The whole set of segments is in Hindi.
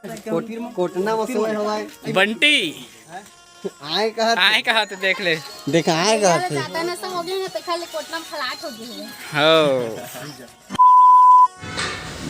कोटना मसला हवाई बंटी आए कहा तो देख ले देखा आए कहा थे ज्यादा नशा हो गया ना तो खाली कोटना में फलाट हो गई है। हो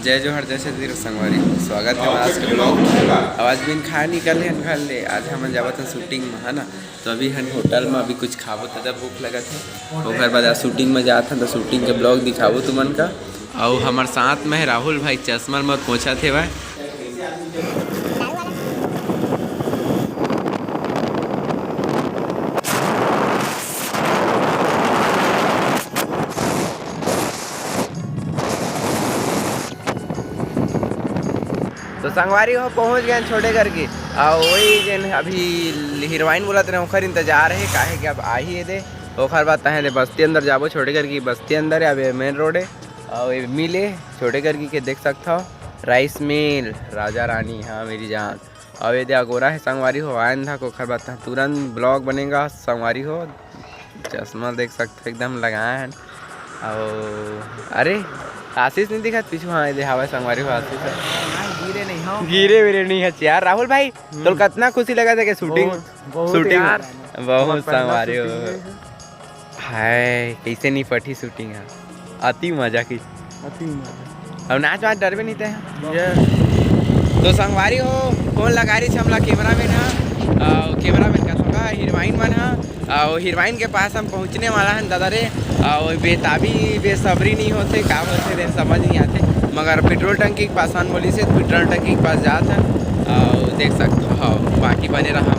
जय जोहर जैसे तीर संगवारी स्वागत है आज के ब्लॉग। आवाज बिन खा निकल ले आज हम जावत हैं शूटिंग में है ना। तो अभी हम होटल में अभी कुछ खाबो तो भूख लगा थे ओकर बाद शूटिंग में जात हैं तो शूटिंग के ब्लॉग दिखाबो तुमन का। और हमारे साथ में है राहुल भाई चश्मा में पहुँचा थे वह तो संगवारी हो पहुंच गए छोटे घर की और वही जन अभी हीरोइन बोलते रहे ओखर इंतजार है काहे कि अब आ ही दे ओखर बाद तहे बस्ती अंदर जाबो छोटे घर की बस्ती अंदर या मेन रोड है और मिले छोटे घर की के देख सकता हो राइस मिल राजा रानी हाँ मेरी जान। और ये अगोरा है संगवारी हो आयन था ओखर बाद तुरंत ब्लॉग बनेगा संगवारी हो। चश्मा देख सकते हो एकदम लगाया है और अरे आशीष नहीं दिखा पीछू हाँ दे हवा संगवारी हो आशीष है गिरे विरे नहीं है यार। राहुल भाई तो कितना खुशी लगा था कि शूटिंग बहुत संगवारी हो हाय कैसे नहीं पठी शूटिंग है अति मजा की अब नाच वाच डर भी नहीं थे तो संगवारी हो फोन लगा रही हमला कैमरामैन है कैमरामैन का थोड़ा हीरोइन मन है और हीरोइन के पास हम पहुंचने वाला है दादा रे और बेताबी बेसब्री नहीं होते का होते देर समझ नहीं आते मगर पेट्रोल टंकी के पास बोली से पेट्रोल टंकी के पास जाते हैं और देख सकते हो बाकी बने रहा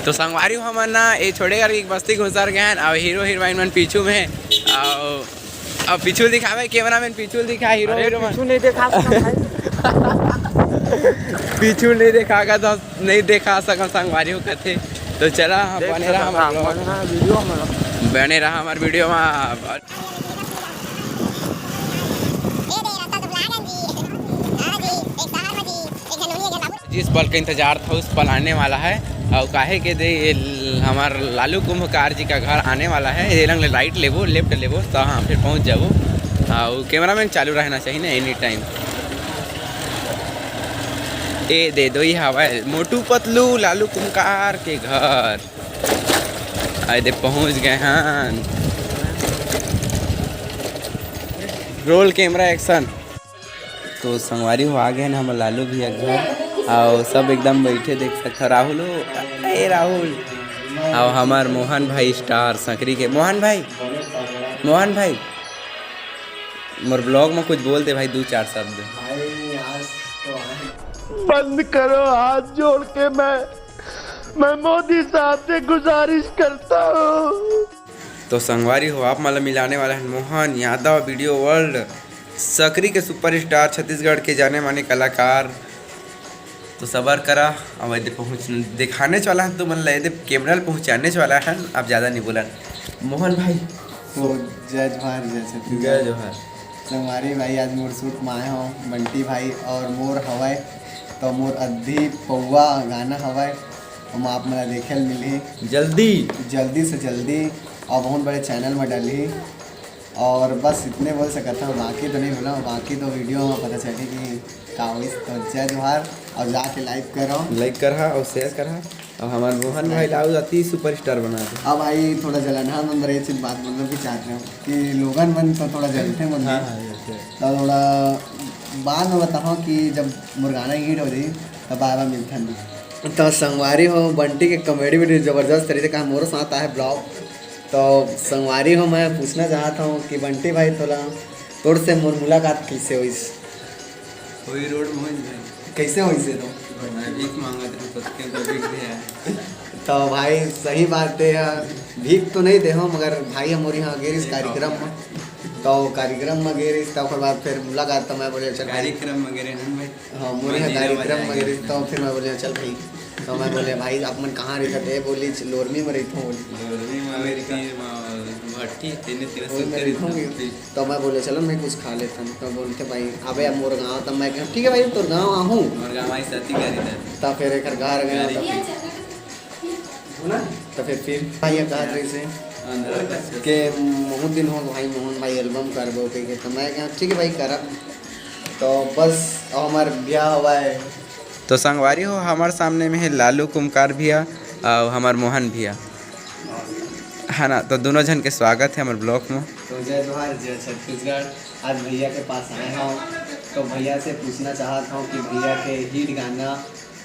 तो संगवारी हम ना ये छोड़े कर बस्ती घुसर गए और हीरो हीरोइन मन पीछू में और पीछू दिखावे कैमरामैन पीछू दिखा हीरो पीछू नहीं देखा पीछू नहीं देखा तो नहीं देखा सका संगवारी हो कथे तो चला बने रहा हमारे वीडियो में। जिस पल का इंतजार था उस पल आने वाला है और काहे के दे हमार लालू कुंभकार जी का घर आने वाला है ये लंग लाइट लेबो लेफ्ट लेबो तो हाँ फिर पहुंच जाबो और कैमरामैन चालू रहना चाहिए ना एनी टाइम। ए दे दो ये हवा मोटू पतलू लालू कुंभकार के घर आए दे पहुंच गए हैं रोल कैमरा एक्शन। तो संगवारी हो आ गए ना हम लालू भैया घर और सब एकदम बैठे देख सकते राहुल ए राहुल और हमार मोहन भाई स्टार सकरी के मोहन भाई मोर ब्लॉग में कुछ बोल दे भाई 2-4 शब्द। बंद करो हाथ जोड़ के मैं मोदी साहब से गुजारिश करता हूँ। तो संगवारी हो आप मतलब मिलाने वाला है मोहन यादव वीडियो वर्ल्ड सकरी के सुपरस्टार छत्तीसगढ़ के जाने माने कलाकार। तो सबर करा अब यदि पहुँच दिखाने वाला है तो मन लगे कैमरा पहुँचाने वाला है अब ज़्यादा नहीं बोला मोहन भाई। तो जय जोहार जय जोहार संगवारी भाई आज मोर शूट में आए हो बंटी भाई और मोर हवाए तो मोर अद्धी पौवा गाना हवाए हम आप मेरा देखे मिली जल्दी से जल्दी और बहुत बड़े चैनल में डाली और बस इतने बोल सकता हूँ बाकी तो नहीं बोला बाकी तो वीडियो में पता चली कि का हुई। तो जय जोहार और जाके लाइक करा और शेयर करा और हमारे मोहन भाई लाऊ अति सुपरस्टार बना दे। अब भाई थोड़ा जलाना अंदर ये चीज़ बात बोलना भी चाहते हैं कि लोगन मन तो थोड़ा जलते हैं तो थोड़ा बाद में बताओ कि जब मुर्गाना हिट हो रही तब बाबा मिलता नहीं। तो संगवारी हो बंटी के कॉमेडी वीडियो ज़बरदस्त तरीके का मोरे साथ आया ब्लॉग। तो संगवारी हो मैं पूछना चाहता हूँ कि बंटी भाई थोड़ा तोड़ से मोर मुलाकात कैसे हुई रोड कैसे हुई से तो भाई सही बात है भीख तो नहीं दे हो मगर भाई हमारे यहाँ गेरिस कार्यक्रम में तो कार्यक्रम में गेरिस तो बाद फिर मुलाकात तो मैं बोले चल कार्यक्रम वगैरह हाँ मोरे यहाँ कार्यक्रम में गेरिस तो फिर मैं बोले चल भाई तो मैं बोले भाई आप मन कहाँ रहता थे बोली लोरमी में रहता हूँ तो मैं बोले चलो मैं कुछ खा लेता हूँ तो बोलते भाई अबे अब मोर गाँव तब मैं ठीक है भाई तो गाँव आहूँ तब फिर एक घर गया तो फिर भाई कहा रही से के बहुत दिन हो भाई मोहन भाई एल्बम करबो के तो मैं कहा ठीक है भाई करब तो बस हमार ब्याह हुआ है। तो संगवारी हो हमारे सामने में है लालू कुमकार भैया और हमार मोहन भैया है ना। तो दोनों जन के स्वागत है हमारे ब्लॉग में। तो जय जोहार जय छत्तीसगढ़। आज भैया के पास आए हूँ तो भैया से पूछना चाहता हूँ कि भैया के हिट गाना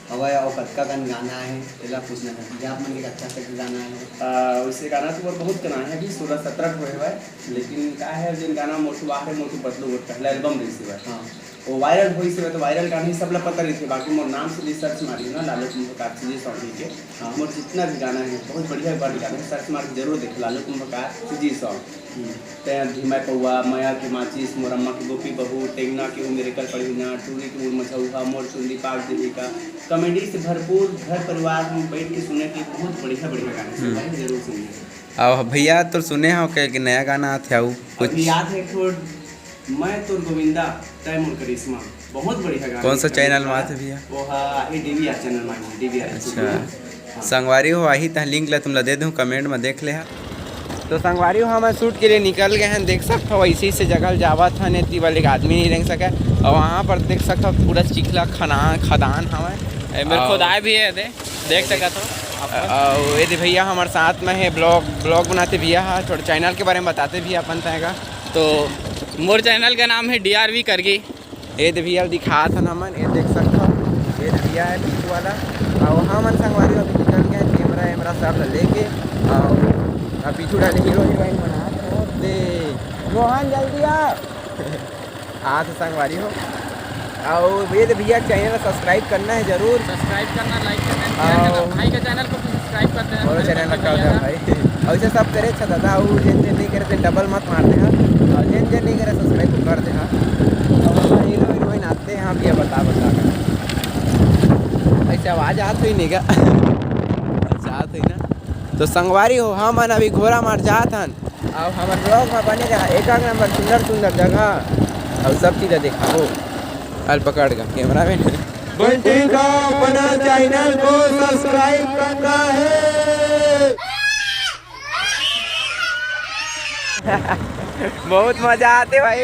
हवा और कतका कन गाना है एला पूछना चाहती आप मन के कच्चा तक गाना है। वैसे गाना तो और बहुत गाना है अभी 16-17 हुए हुआ है, लेकिन क्या है जिन गाना मोटू बाहर मोटू बदलू वो पहला एल्बम रही हुआ हाँ वो वायरल हुई से तो वायरल गाने सब ला पता रही थी। बाकी मोर नाम से भी सर्च मारी ना लालू कुंभकार सीजी सॉन्ग के। हाँ मोर जितना भी गाना है बहुत बढ़िया बढ़िया गाना है, सर्च मार के जरूर देख लालू कुंभकार सीजी सॉन्ग। धीमा कौआ मया के माचिस मोरम्मा की गोपी बहू टेंगना की मेरे कल पड़ी ना टूरी की उड़ मछौहा मोर चुंदी पाक देवी का कॉमेडी से भरपूर घर परिवार में बैठ के सुने के बहुत बढ़िया बढ़िया गाने हैं, जरूर सुनिए। और भैया तो सुने हो कि नया गाना आते हो कुछ अभी याद है थोड़ मैं तो गोविंदा तैमूर करिश्मा बहुत बढ़िया गाना। कौन सा चैनल में आते भैया? वो है डीवीआर चैनल में डीवीआर। अच्छा संगवारी हो आई था लिंक ला तुम ला दे दूँ कमेंट में देख ले। तो संगवारी हो हम शूट के लिए निकल गए हैं। देख सकते हो ऐसी से जगह जावा था नेती वाले एक आदमी नहीं रह सके और वहाँ पर देख सकते हो पूरा चिखला खदान हवा मेरे खुद आए भी है देख सका तो। और ये भैया हमारे साथ में है ब्लॉग बनाते भैया थोड़ा चैनल के बारे में बताते भी अपन तयगा। तो मोर चैनल का नाम है DRV करगी। ये भैया दिखा था नमन ये देख सकते हो ये भैया है पीछू वाला। और वहाँ मन संगवारी अभी निकल गए कैमरा सब लेके और पीछू डाले हीरो हीरोइन बना दे रोहन जल्दी आ तो संगवारी हो। और ये भैया चैनल सब्सक्राइब करना है जरूर। सब्सक्राइब करना लाइक करना भाई का चैनल को सब्सक्राइब कर देना और चैनल रखा है भाई और ऐसे सब करे अच्छा दादा और जिन नहीं करे तो डबल मत मार दे और जिन नहीं करे सब्सक्राइब कर दे। और हीरो हीरोइन आते हैं हाँ भैया बता कर ऐसे आवाज़ आत हुई नहीं का आत हुई ना। तो संगवारी हो हम अभी घोड़ा मार जात हन और हमारे ब्लॉग में बने रहा एक नंबर सुंदर जगह और सब चीज़ें देखा हो अल पकड़ का कैमरा में बंटी का अपना चैनल को सब्सक्राइब करना है। बहुत मजा आते भाई।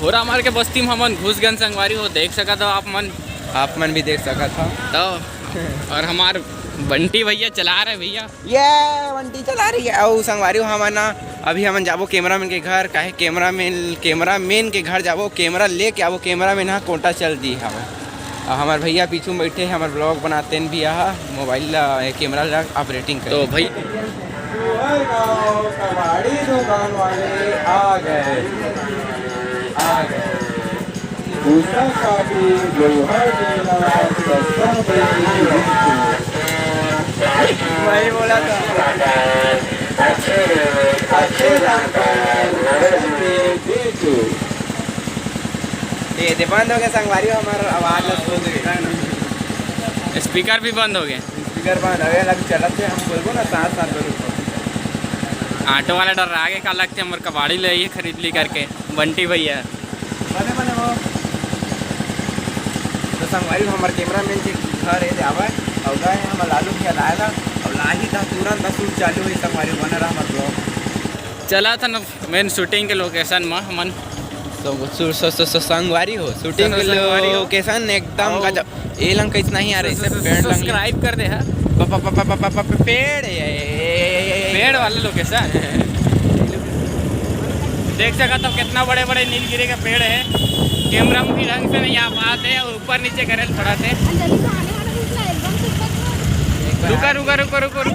घोड़ा मार के बस्ती में हमन घुस गन संगवारी हो देख सका तो आप मन भी देख सका था तो। और हमार बंटी भैया चला रहे भैया ये बंटी चला रही है और संगवारी हम ना अभी हम जाबो कैमरामैन के घर काहे कैमरामैन के घर जाबो कैमरा लेके आवो कैमरामैन हाँ कोटा चल दी हवा और हमारे भैया पीछू में बैठे हमारे ब्लॉग बनाते हैं भी यहाँ मोबाइल कैमरा ला ऑपरेटिंग कर। तो भाई दुकान वाले आ गए वही बोला था ये बंद हो गया संगवारी हमारा आवाज़ स्पीकर भी बंद हो गए। स्पीकर बंद हो गया लग चलते हम बोलबो ना साथ बोलो ऑटो वाला डर आगे का लगते हमारे कबाड़ी ले ये खरीद ली करके बंटी भैया बने हो। तो संगवारी हमारे कैमरामैन के घर है आवा और गए हम लालू भैया लाया और लाही था तुरंत शूट चालू हुई संगवारी बना रहा हमारे ब्लॉग चला था ना मेन शूटिंग के लोकेशन में हमन संगवारी हो शूटिंग के लोकेशन एकदम गजब ये लंग कैसे नहीं आ रही सब्सक्राइब कर दे है पेड़ वाले लोकेशन देख सका तो कितना बड़े बड़े नीलगिरी का पेड़ है। कैमरा में भी ढंग से नहीं आ पाते और ऊपर नीचे करे थोड़ा थे।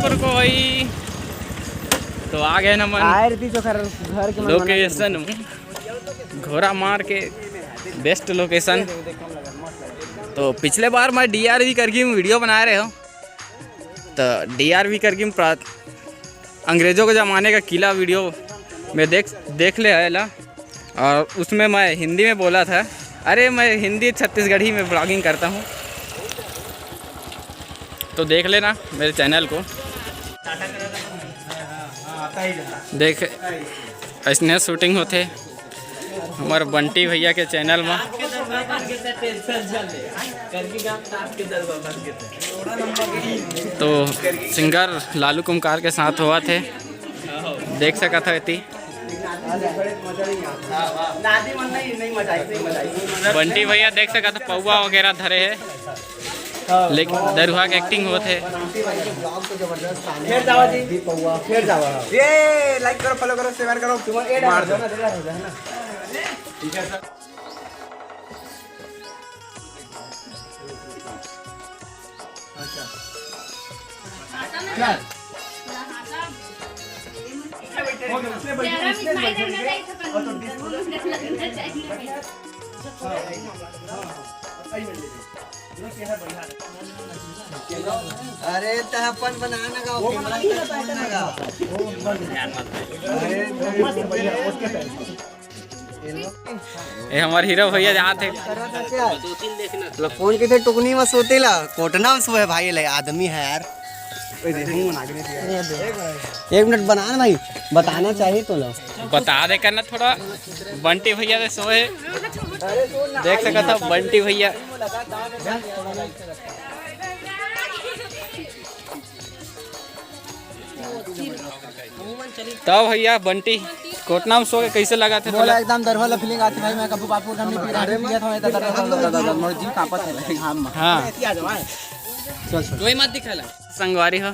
रुको वही तो आ गए ना मन लोकेशन घोड़ा मार के बेस्ट लोकेशन। तो पिछले बार मैं DRV करगी में वीडियो बना रहे हो तो DRV करगी में अंग्रेज़ों के ज़माने का किला वीडियो में देख ले आला और उसमें मैं हिंदी में बोला था। अरे मैं हिंदी छत्तीसगढ़ी में ब्लॉगिंग करता हूँ तो देख लेना मेरे चैनल को देख ऐसने शूटिंग होते हमारे बंटी भैया के चैनल में। तो सिंगर लालू कुम्हार के साथ हुआ थे, देख सका था इतनी बंटी भैया देख सका था पौवा वगैरह धरे है, लेकिन दरुहा के एक्टिंग होते ये लाइक करो, फॉलो करो, शेयर करो, मार दो। ठीक है सर। अरे तहपन बनाना का ये हमारे हीरो भैया जहाँ थे फोन के थे टुकनी में सोतेला कोटना में सोए भाई ले आदमी है यार। एक मिनट बनाना भाई, बताना चाहिए तो लो बता दे करना थोड़ा। बंटी भैया से सोए देख सका था बंटी भैया। तो भैया बंटी कोटना में सो के कैसे लगा थे? बोला एकदम दरवाजा फीलिंग आती भाई। मैं कभी बापू का नहीं पिया था, इधर दरवाजा मोर जी कापत है घाम में। हाँ कोई मत दिखला संगवारी हो।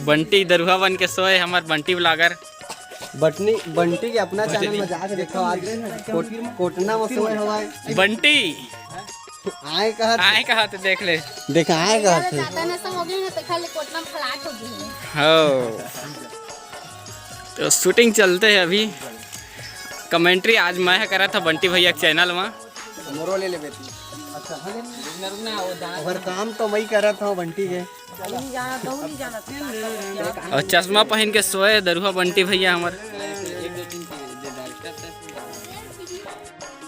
बंटी दरुहा बन के सोए हमार बंटी ब्लॉगर। बंटी के अपना चैनल में जाके देखो, आज कोटना में सोए हवाए बंटी आए कहा तो देख ले, देखा आए कहा थे ज्यादा नशा हो गई ना तो खाली कोटना में फ्लैट हो गई है। हो तो शूटिंग चलते है अभी। कमेंट्री आज मैं करा था बंटी भैया के चैनल में। मोरो ले ले बेटी। अच्छा और काम तो मैं कर रहा था बंटी के। और चश्मा पहन के सोए दरुहा बंटी भैया हमार।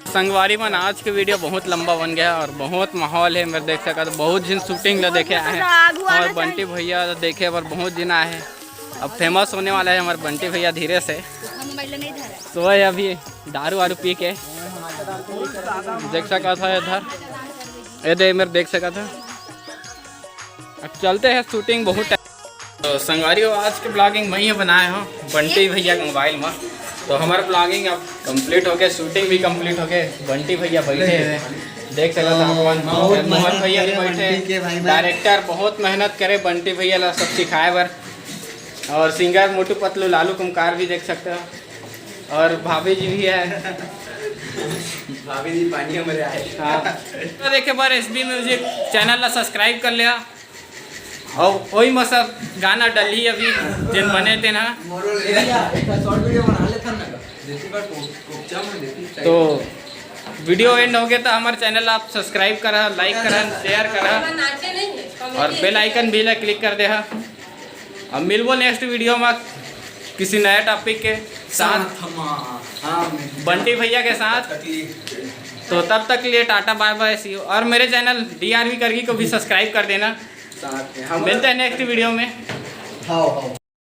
संगवारी में आज के वीडियो बहुत लंबा बन गया और बहुत माहौल है। मैं देख सका तो बहुत दिन शूटिंग ला देखे आए हैं और बंटी भैया देखे पर बहुत दिन आए हैं। अब फेमस होने वाला है हमारे बंटी भैया धीरे से। सोए अभी दारू वारू पी के देख सका था इधर ये दे मेरे देख सका था। अब चलते हैं शूटिंग बहुत। तो संगवारी हो आज के ब्लॉगिंग मैं ही बनाए हो बंटी भैया के मोबाइल में। तो हमारा ब्लॉगिंग अब कंप्लीट हो गया, शूटिंग भी कंप्लीट हो गए। बंटी भैया बैठे देख सकते था मोहन भैया भी बैठे। डायरेक्टर बहुत मेहनत करे बंटी भैया ला सब सिखाए बर। और सिंगर मोटू पतलू लालू कुम्हार भी देख सकते हो। और भाभी जी भी है, भाभी जी पानी में आए। हाँ तो देखे बार SB म्यूजिक चैनल ला सब्सक्राइब कर लिया और वही में सब गाना डली अभी जिन बने थे ना। तो वीडियो एंड हो गया तो हमारे चैनल आप सब्सक्राइब करा, लाइक करा, शेयर करा और बेल आइकन भी ला क्लिक कर दे। अब मिलबो नेक्स्ट वीडियो में किसी नए टॉपिक के साथ बंटी भैया के साथ। तो तब तक के लिए tata bye bye see you. और मेरे चैनल DRV करगी को भी सब्सक्राइब कर देना। हम मिलते हैं नेक्स्ट वीडियो में। हाँ